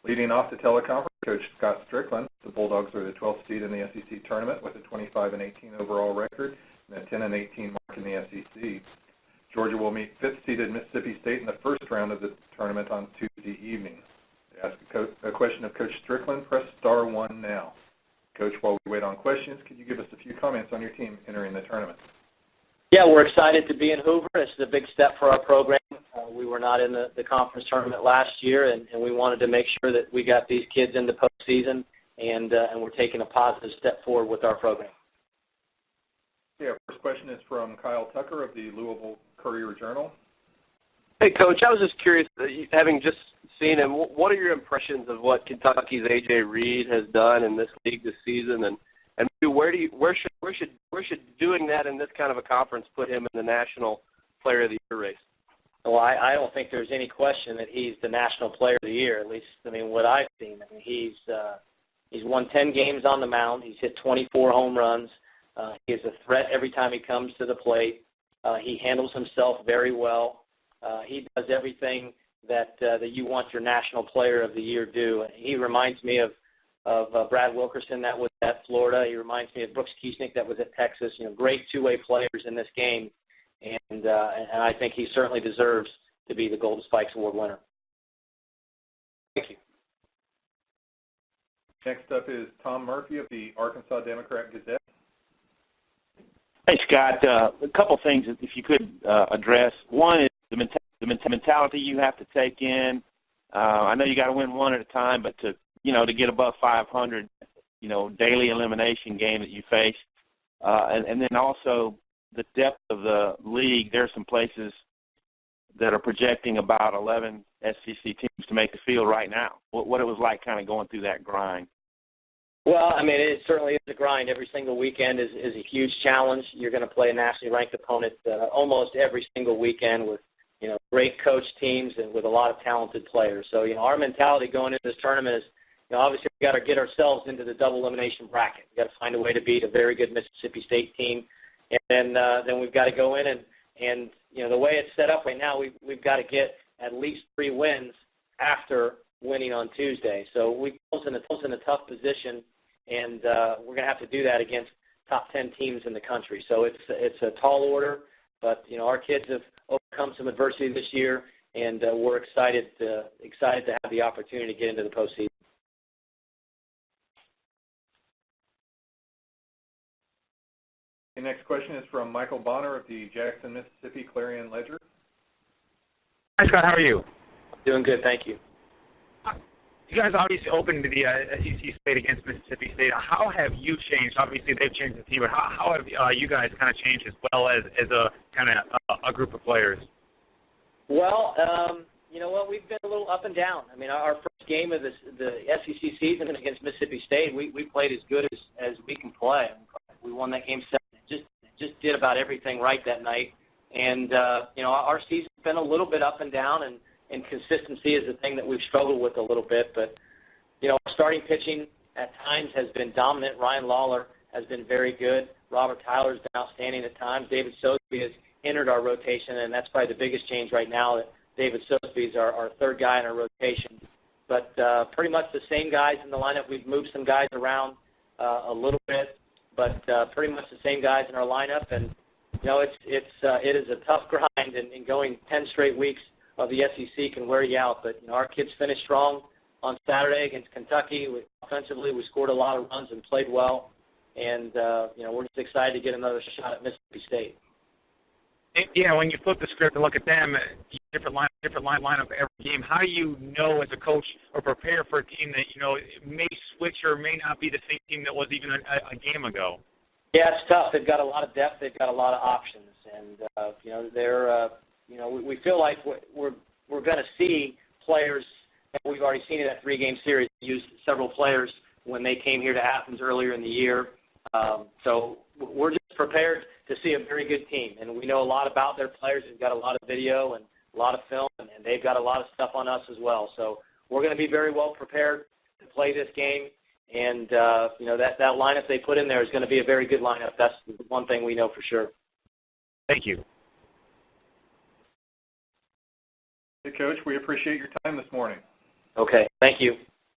Leading off the teleconference, Coach Scott Stricklin. The Bulldogs are the 12th seed in the SEC tournament with a 25-18 overall record and a 10-18 mark in the SEC. Georgia will meet 5th-seeded Mississippi State in the first round of the tournament on Tuesday evening. To ask a question of Coach Stricklin, press star 1 now. Coach, while we wait on questions, could you give us a few comments on your team entering the tournament? Yeah, we're excited to be in Hoover. This is a big step for our program. We were not in the conference tournament last year, and we wanted to make sure that we got these kids into postseason, and we're taking a positive step forward with our program. Yeah, first question is from Kyle Tucker of the Louisville Courier-Journal. Hey, Coach, I was just curious, having just seen him, what are your impressions of what Kentucky's A.J. Reed has done in this league this season, and where should doing that in this kind of a conference put him in the National Player of the Year race? Well, I don't think there's any question that he's the National Player of the Year, at least, what I've seen. He's won 10 games on the mound. He's hit 24 home runs. He is a threat every time he comes to the plate. He handles himself very well. He does everything that you want your National Player of the Year do. He reminds me of Brad Wilkerson that was at Florida. He reminds me of Brooks Kiesnick that was at Texas. Great two-way players in this game. And I think he certainly deserves to be the Golden Spikes Award winner. Thank you. Next up is Tom Murphy of the Arkansas Democrat-Gazette. Hey, Scott. A couple things, if you could address. One is the mentality you have to take in. I know you got to win one at a time, but to get above 500, daily elimination game that you face, and then also the depth of the league. There are some places that are projecting about 11 SEC teams to make the field right now. What it was like kind of going through that grind? Well, it certainly is a grind. Every single weekend is a huge challenge. You're going to play a nationally ranked opponent almost every single weekend with, great coach teams and with a lot of talented players. So, our mentality going into this tournament is, obviously we've got to get ourselves into the double elimination bracket. We've got to find a way to beat a very good Mississippi State team. And then we've got to go in and the way it's set up right now, we've got to get at least 3 wins after winning on Tuesday. So we're in a tough position, and we're going to have to do that against top 10 teams in the country. So it's a tall order, but our kids have overcome some adversity this year, and we're excited to have the opportunity to get into the postseason. The next question is from Michael Bonner of the Jackson, Mississippi Clarion Ledger. Hi, Scott. How are you? Doing good, thank you. You guys obviously opened the SEC slate against Mississippi State. How have you changed? Obviously, they've changed the team, but how have you guys kind of changed as well as a kind of a group of players? Well, you know what? We've been a little up and down. Our first game of the SEC season against Mississippi State, we played as good as we can play. We won that game 7. Just did about everything right that night. And, our season's been a little bit up and down, and consistency is the thing that we've struggled with a little bit. But, our starting pitching at times has been dominant. Ryan Lawler has been very good. Robert Tyler's been outstanding at times. David Sosby has entered our rotation, and that's probably the biggest change right now, that David Sosby is our third guy in our rotation. But pretty much the same guys in the lineup. We've moved some guys around a little bit, but pretty much the same guys in our lineup. And, it is a tough grind, and going 10 straight weeks of the SEC can wear you out. But, our kids finished strong on Saturday against Kentucky. Offensively, we scored a lot of runs and played well. And, we're just excited to get another shot at Mississippi State. Yeah, when you flip the script and look at them, different lineup every game, how do you know as a coach or prepare for a team that, may switch or may not be the same team that was even a game ago? Yeah, it's tough. They've got a lot of depth. They've got a lot of options. And, we feel like we're going to see players that we've already seen in that 3-game series. We used several players when they came here to Athens earlier in the year. So we're just prepared to see a very good team. And we know a lot about their players. They've got a lot of video and a lot of film, and they've got a lot of stuff on us as well. So we're going to be very well prepared to play this game. And, that lineup they put in there is going to be a very good lineup. That's one thing we know for sure. Thank you. Hey, Coach, we appreciate your time this morning. Okay, thank you.